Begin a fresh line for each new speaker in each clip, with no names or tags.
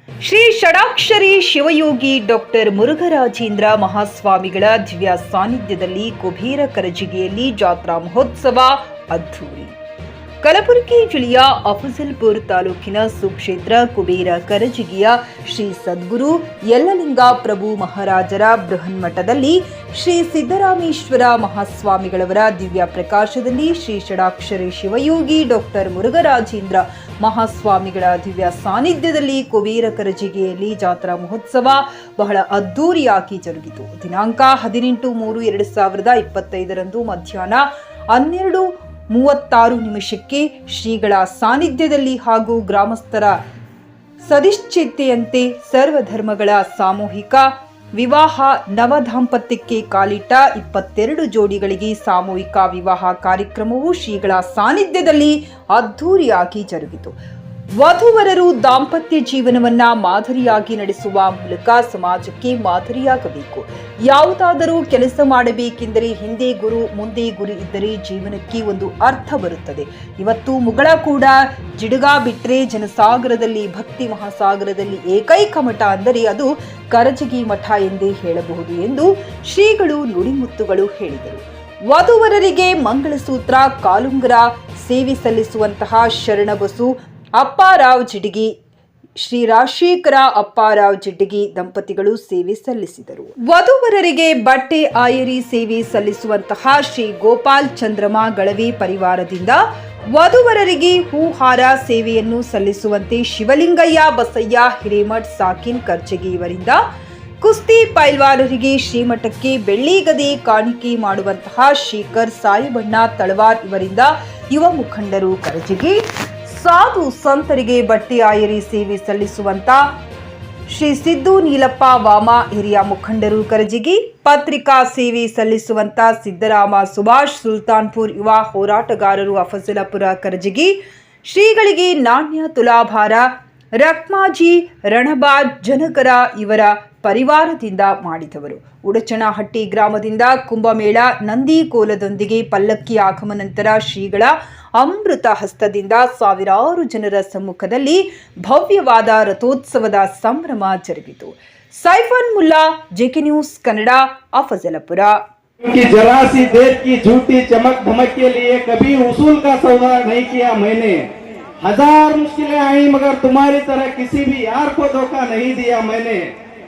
Shri Shadakshari Shivayogi doctor Murugharajendra ಮಹಾಸ್ವಾಮಿಗಳ ದಿವ್ಯ ಸಾನ್ನಿಧ್ಯದಲ್ಲಿ ಕುಬೇರ ಕರಜಿಗೆಯಲ್ಲಿ ಜಾತ್ರಾ ಮಹೋತ್ಸವ ಅದ್ಧೂರಿ. ಕಲಬುರಗಿ ಜಿಲ್ಲೆಯ ಅಫಜಲ್ಪುರ ತಾಲೂಕಿನ ಸುಕ್ಷೇತ್ರ ಕುಬೇರ ಕರಜಿಗೆಯ ಶ್ರೀ ಸದ್ಗುರು ಯಲ್ಲಲಿಂಗ ಪ್ರಭು ಮಹಾರಾಜರ ಬೃಹನ್ಮಠದಲ್ಲಿ ಶ್ರೀ ಸಿದ್ದರಾಮೇಶ್ವರ ಮಹಾಸ್ವಾಮಿಗಳವರ ದಿವ್ಯ ಪ್ರಕಾಶದಲ್ಲಿ ಶ್ರೀ ಷಡಾಕ್ಷರಿ ಶಿವಯೋಗಿ ಡಾಕ್ಟರ್ ಮುರುಘರಾಜೇಂದ್ರ ಮಹಾಸ್ವಾಮಿಗಳ ದಿವ್ಯ ಸಾನ್ನಿಧ್ಯದಲ್ಲಿ ಕುಬೇರ ಕರಜಿಗೆಯಲ್ಲಿ ಜಾತ್ರಾ ಮಹೋತ್ಸವ ಬಹಳ ಅದ್ದೂರಿಯಾಗಿ ಜರುಗಿತು. ದಿನಾಂಕ 18/3/2025 ಮಧ್ಯಾಹ್ನ 12:36 ಶ್ರೀಗಳ ಸಾನ್ನಿಧ್ಯದಲ್ಲಿ ಹಾಗೂ ಗ್ರಾಮಸ್ಥರ ಸದಿಚ್ಛೆಯಂತೆ ಸರ್ವಧರ್ಮಗಳ ಸಾಮೂಹಿಕ ವಿವಾಹ ನವದಾಂಪತ್ಯಕ್ಕೆ ಕಾಲಿಟ್ಟ 22 ಜೋಡಿಗಳಿಗೆ ಸಾಮೂಹಿಕ ವಿವಾಹ ಕಾರ್ಯಕ್ರಮವು ಶ್ರೀಗಳ ಸಾನ್ನಿಧ್ಯದಲ್ಲಿ ಅದ್ಧೂರಿಯಾಗಿ ಜರುಗಿತು. ವಧುವರರು ದಾಂಪತ್ಯ ಜೀವನವನ್ನ ಮಾದರಿಯಾಗಿ ನಡೆಸುವ ಮೂಲಕ ಸಮಾಜಕ್ಕೆ ಮಾದರಿಯಾಗಬೇಕು. ಯಾವುದಾದರೂ ಕೆಲಸ ಮಾಡಬೇಕೆಂದರೆ ಹಿಂದೆ ಗುರು ಮುಂದೆ ಗುರು ಇದ್ದರೆ ಜೀವನಕ್ಕೆ ಒಂದು ಅರ್ಥ ಬರುತ್ತದೆ. ಇವತ್ತು ಮುಗಳ ಕೂಡ ಜಿಡುಗಾ ಬಿಟ್ರೆ ಜನಸಾಗರದಲ್ಲಿ ಭಕ್ತಿ ಮಹಾಸಾಗರದಲ್ಲಿ ಏಕೈಕ ಮಠ ಅಂದರೆ ಅದು ಕರಜಗಿ ಮಠ ಎಂದೇ ಹೇಳಬಹುದು ಎಂದು ಶ್ರೀಗಳು ನುಡಿಮುತ್ತುಗಳು ಹೇಳಿದರು. ವಧುವರರಿಗೆ ಮಂಗಳಸೂತ್ರ ಕಾಲುಂಗರ ಸೇವೆ ಸಲ್ಲಿಸುವಂತಹ ಶರಣಬಸು ಅಪ್ಪಾರಾವ್ ಜಿಡ್ಗಿ ಶ್ರೀ ರಾಜಶೇಖರ ಅಪ್ಪಾರಾವ್ ಜಿಡ್ಗಿ ದಂಪತಿಗಳು ಸೇವೆ ಸಲ್ಲಿಸಿದರು. ವಧುವರರಿಗೆ ಬಟ್ಟೆ ಆಯರಿ ಸೇವೆ ಸಲ್ಲಿಸುವಂತಹ ಶ್ರೀ ಗೋಪಾಲ್ ಚಂದ್ರಮ ಗಳವಿ ಪರಿವಾರದಿಂದ ವಧುವರರಿಗೆ ಹೂಹಾರ ಸೇವೆಯನ್ನು ಸಲ್ಲಿಸುವಂತೆ ಶಿವಲಿಂಗಯ್ಯ ಬಸಯ್ಯ ಹಿರೇಮಠ್ ಸಾಕಿನ್ ಕರ್ಜಗಿ ಇವರಿಂದ ಕುಸ್ತಿ ಪೈಲ್ವಾನರಿಗೆ ಶ್ರೀಮಠಕ್ಕೆ ಬೆಳ್ಳಿಗದೆ ಕಾಣಿಕೆ ಮಾಡುವಂತಹ ಶೇಖರ್ ಸಾಯಿಬಣ್ಣ ತಳವಾರ್ ಇವರಿಂದ ಯುವ ಮುಖಂಡರು ಕರಜಗಿ, ಸಾಧು ಸಂತರಿಗೆ ಬಟ್ಟೆ ಆಯರಿ ಸೇವೆ ಸಲ್ಲಿಸುವಂತ ಶ್ರೀ ಸಿದ್ದು ನೀಲಪ್ಪ ವಾಮ ಹಿರಿಯ ಮುಖಂಡರು ಕರಜಗಿ, ಪತ್ರಿಕಾ ಸೇವೆ ಸಲ್ಲಿಸುವಂತ ಸಿದ್ದರಾಮ ಸುಭಾಷ್ ಸುಲ್ತಾನ್ಪುರ್ ಯುವ ಹೋರಾಟಗಾರರು ಅಫಜಲಪುರ ಕರಜಗಿ, ಶ್ರೀಗಳಿಗೆ ನಾಣ್ಯ ತುಲಾಭಾರ ರಕ್ಮಾಜಿ ರಣಬಾದ್ ಜನಕರ ಇವರ ಪರಿವಾರದಿಂದ ಮಾಡಿದವರು. ಉಡಚನಹಟ್ಟಿ ಗ್ರಾಮದಿಂದ ಕುಂಭಮೇಳ ನಂದಿ ಕೋಲದೊಂದಿಗೆ ಪಲ್ಲಕ್ಕಿ ಆಗಮನ ನಂತರ ಶ್ರೀಗಳ ಅಮೃತ ಹಸ್ತದಿಂದ ಸಾವಿರಾರು ಜನರ ಸಮ್ಮುಖದಲ್ಲಿ ಭವ್ಯವಾದ ರಥೋತ್ಸವದ ಸಂಭ್ರಮ ಜರುಗಿತು. Siphon Mulla, JK news Kannada, Afzalpur.
जरा सी देर की झूठी चमक धमक के लिए कभी उसूल का सौदा नहीं किया मैंने. हजार मुश्किलें आई मगर तुम्हारी तरह किसी भी यार को धोखा नहीं दिया मैंने.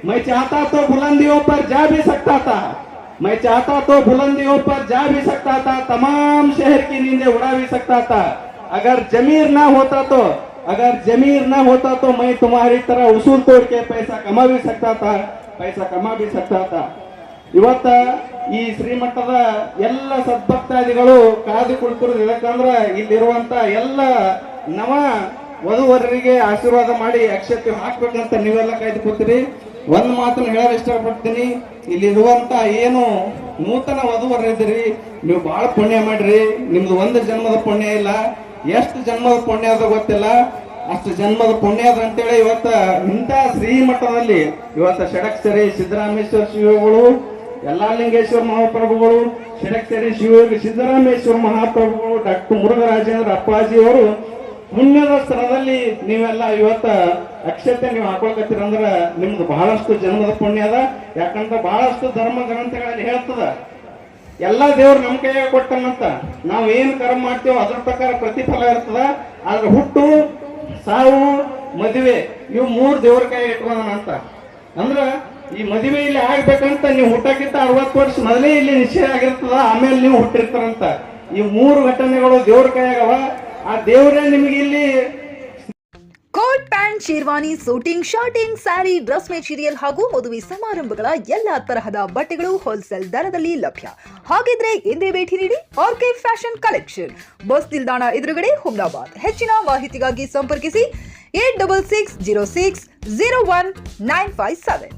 मैं चाहता तो बुलंदियों पर जा भी सकता था, मैं चाहता तो बुलंदियों पर जा भी सकता था, तमाम शहर की नींदें उड़ा भी सकता था. अगर जमीर ना होता तो मैं तुम्हारी तरह उसूल तोड़ के पैसा कमा भी सकता था. ಇವತ್ತ ಈ ಶ್ರೀಮಠದ ಎಲ್ಲ ಸದ್ಭಕ್ತಾದಿಗಳು ಕಾದು ಕುಳಿತಿರೋದು ಯಾಕಂದ್ರೆ ಇಲ್ಲಿರುವಂತ ಎಲ್ಲ ನವ ವಧುವರರಿಗೆ ಆಶೀರ್ವಾದ ಮಾಡಿ ಅಕ್ಷತೆ ಹಾಕ್ಬೇಕಂತ ನೀವೆಲ್ಲ ಕಾಯ್ದು ಕೂತೀರಿ. ಒಂದ್ ಮಾತನ್ನು ಹೇಳಲು ಇಷ್ಟಪಡ್ತೀನಿ, ಇಲ್ಲಿರುವಂತ ಏನು ನೂತನ ವಧುವರಿದ್ದೀರಿ ನೀವು ಬಹಳ ಪುಣ್ಯ ಮಾಡ್ರಿ. ನಿಮ್ದು ಒಂದು ಜನ್ಮದ ಪುಣ್ಯ ಇಲ್ಲ, ಎಷ್ಟು ಜನ್ಮದ ಪುಣ್ಯ ಅದ ಗೊತ್ತಿಲ್ಲ, ಅಷ್ಟು ಜನ್ಮದ ಪುಣ್ಯ ಅದ ಅಂತೇಳಿ ಇವತ್ತ ಇಂಥ ಶ್ರೀಮಠದಲ್ಲಿ ಇವತ್ತ ಷಡಕ್ಷರಿ ಸಿದ್ದರಾಮೇಶ್ವರ ಶಿವಗಳು, ಯಲ್ಲಾಲಿಂಗೇಶ್ವರ ಮಹಾಪ್ರಭುಗಳು, ಷಡಕ್ಷರಿ ಶಿವಯೋಗಿ ಸಿದ್ದರಾಮೇಶ್ವರ ಮಹಾಪ್ರಭುಗಳು, ಡಾಕ್ಟರ್ ಮುರುಘರಾಜೇಂದ್ರ ಅಪ್ಪಾಜಿಯವರು ಪುಣ್ಯದ ಸ್ಥಳದಲ್ಲಿ ನೀವೆಲ್ಲ ಇವತ್ತ ಅಕ್ಷತೆ ನೀವು ಹಾಕೊಳಕತ್ತೀರಂದ್ರ ನಿಮ್ದು ಬಹಳಷ್ಟು ಜನ್ಮದ ಪುಣ್ಯ ಅದ. ಯಾಕಂದ್ರೆ ಬಹಳಷ್ಟು ಧರ್ಮ ಗ್ರಂಥಗಳಲ್ಲಿ ಹೇಳ್ತದ ಎಲ್ಲಾ ದೇವ್ರು ನಮ್ಮ ಕೈಯಾಗ ಕೊಟ್ಟನಂತ. ನಾವು ಏನ್ ಕರ್ಮ ಮಾಡ್ತೀವೋ ಅದ್ರ ಪ್ರಕಾರ ಪ್ರತಿಫಲ ಇರ್ತದ. ಆದ್ರೆ ಹುಟ್ಟು, ಸಾವು, ಮದುವೆ ಇವು 3 ದೇವ್ರ ಕೈ ಇಟ್ಕೊಂಡಂತ. ಅಂದ್ರ ಈ ಮದುವೆ ಇಲ್ಲಿ ಆಗ್ಬೇಕಂತ ನೀವು ಹುಟ್ಟಕ್ಕಿಂತ 60 ವರ್ಷ ಮೊದಲೇ ಇಲ್ಲಿ ನಿಶ್ಚಯ ಆಗಿರ್ತದ, ಆಮೇಲೆ ನೀವು ಹುಟ್ಟಿರ್ತಾರಂತ. ಈ 3 ಘಟನೆಗಳು ದೇವ್ರ ಕೈಯಾಗವ. ಆ ದೇವರೇ ನಿಮಗೆ ಇಲ್ಲಿ
coat pant, sherwani, suiting, shirting, sari, dress material ಹಾಗೂ ಮದುವೆ ಸಮಾರಂಭಗಳ ಎಲ್ಲಾ ತರಹದ ಬಟ್ಟೆಗಳು ಹೋಲ್ಸೇಲ್ ದರದಲ್ಲಿ ಲಭ್ಯ. ಹಾಗಿದ್ರೆ ಎಂದೇ ಭೇಟಿ ನೀಡಿ ಆರ್ಕೆ ಫ್ಯಾಷನ್ ಕಲೆಕ್ಷನ್, ಬಸ್ ನಿಲ್ದಾಣ ಎದುರುಗಡೆ, ಹುಮ್ನಾಬಾದ್. ಹೆಚ್ಚಿನ ಮಾಹಿತಿಗಾಗಿ ಸಂಪರ್ಕಿಸಿ 8660601957.